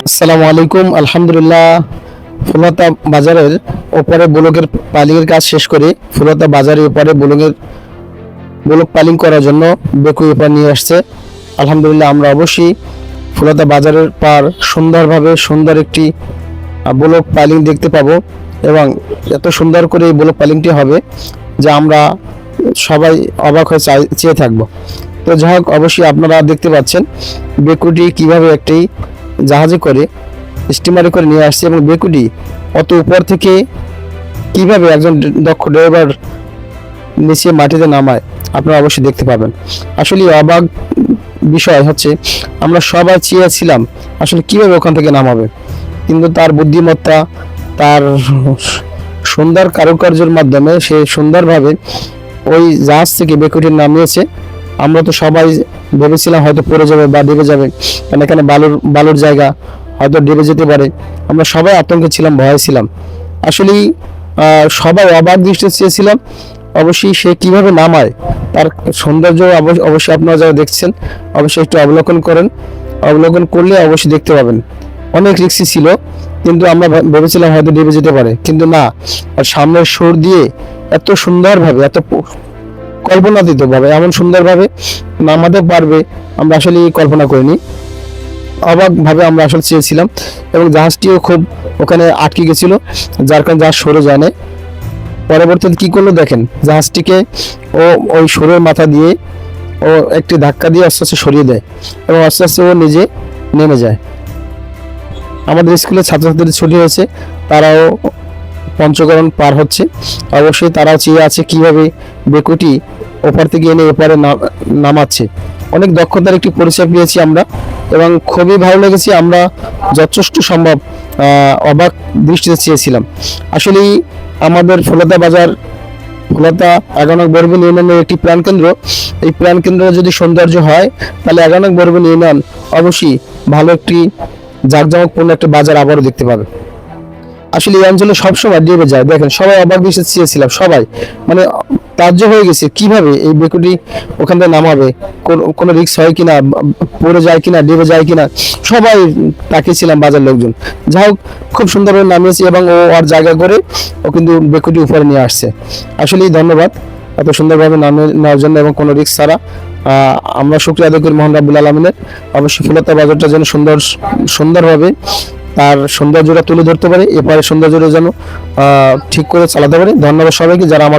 আসসালামু আলাইকুম। আলহামদুলিল্লাহ, ফুলতা বাজারের ওপরে ব্লকের পালিংয়ের কাজ শেষ করে ফুলতা বাজারের ওপরে ব্লক পালিং করার জন্য বেকু এপার নিয়ে আসছে। আলহামদুলিল্লাহ, আমরা অবশ্যই ফুলতা বাজারের পার সুন্দর একটি ব্লক পালিং দেখতে পাবো এবং এত সুন্দর করে এই ব্লক পালিংটি হবে যে আমরা সবাই অবাক হয়ে চেয়ে থাকবো। তো যাই হোক, অবশ্যই আপনারা দেখতে পাচ্ছেন বেকুটি কিভাবে একটি জাহাজে করে স্টিমারে করে নিয়ে আসছে এবং বেকুটি অত উপর থেকে কিভাবে একজন দক্ষ ড্রাইভার নিচে মাটিতে নামায় আপনারা অবশ্যই দেখতে পাবেন। আসলে অবাক বিষয় হচ্ছে আমরা সবাই চেয়েছিলাম আসলে কিভাবে ওখান থেকে নামাবে, কিন্তু তার বুদ্ধিমত্তা, তার সুন্দর কারুকার্যের মাধ্যমে সে সুন্দরভাবে ওই জাহাজ থেকে বেকুটি নামিয়েছে। আমরা তো সবাই ভেবেছিলাম হয়তো পড়ে যাবে বা ডুবে যাবে, কারণ এখানে বালুর জায়গা, হয়তো ডুবে যেতে পারে। আমরা সবাই আতঙ্কে ছিলাম, ভয়ে ছিলাম। আসলেই সবাই অবাক দৃষ্টি চেয়েছিলাম অবশ্যই সে কিভাবে নামায়, তার সৌন্দর্য অবশ্যই আপনারা যারা দেখছেন অবশ্যই একটু অবলোকন করলে অবশ্যই দেখতে পাবেন। অনেক রিস্কি ছিল, কিন্তু আমরা ভেবেছিলাম হয়তো ডুবে যেতে পারে, কিন্তু না, আর সামনের সুর দিয়ে এত সুন্দরভাবে, এত কল্পনাতীতভাবে এমন সুন্দরভাবে নামাতে পারবে আমরা আসলে কল্পনা করিনি। অবাকভাবে আমরা আসলে চেয়েছিলাম এবং জাহাজটিও খুব ওখানে আটকে গেছিল, যার কারণে জাহাজ সরে যায় না। পরবর্তীতে কি করলো দেখেন, জাহাজটিকে ও ওই সরের মাথা দিয়ে ও একটি ধাক্কা দিয়ে আস্তে আস্তে সরিয়ে দেয় এবং আস্তে আস্তে ও নিজে নেমে যায়। আমাদের স্কুলের ছাত্রছাত্রীদের ছুটি হয়েছে, তারাও পঞ্চকরণ পার হচ্ছে। অবশ্যই তারাও চেয়ে আছে কিভাবে বেকুটি ওপার থেকে এনে এপারে নামাচ্ছে। অনেক দক্ষতার একটি পরিচয় পেয়েছি আমরা এবং খুবই ভালো লেগেছে। আমরা যথেষ্ট সম্ভব অবাক দৃষ্টিতে চেয়েছিলাম। আসলেই আমাদের ফুলতা 11 নং বরগুনা ইউনিয়নের একটি প্রাণকেন্দ্র। এই প্রাণকেন্দ্র যদি সৌন্দর্য হয় তাহলে 11 নং বরগুনা ইউনিয়ন অবশ্যই ভালো একটি জাঁকজমকপূর্ণ একটা বাজার আবারও দেখতে পাবে। আসলে এই অঞ্চলে সবসময় ডেবে যায়, দেখেন সবাই অবাক দৃষ্টি চেয়েছিলাম, সবাই মানে তাজ্জব হয়ে গেছে কিভাবে এই বেকুটি ওখান থেকে নামাবে, কোনো রিস্ক হয় কিনা, পড়ে যায় কিনা, ডেবে যায় কিনা, সবাই তাকিয়েছিলাম বাজার লোকজন। যাই হোক, খুব সুন্দরভাবে নামিয়েছে এবং ও আর জায়গা করে ও কিন্তু বেকুটি উপরে নিয়ে আসছে। আসলেই ধন্যবাদ এত সুন্দরভাবে নামিয়ে নেওয়ার জন্য এবং কোনো রিস্ক ছাড়া। আমরা শুকরিয়া আদায় করি মহান রাব্বুল আলামিনের। অবশ্যই ফুলতা বাজারটা যেন সুন্দরভাবে তার সৌন্দর্যটা তুলে ধরতে পারে, এপারে সৌন্দর্যটা যেন ঠিক করে চালাতে পারে। ধন্যবাদ সবাইকে যারা আমার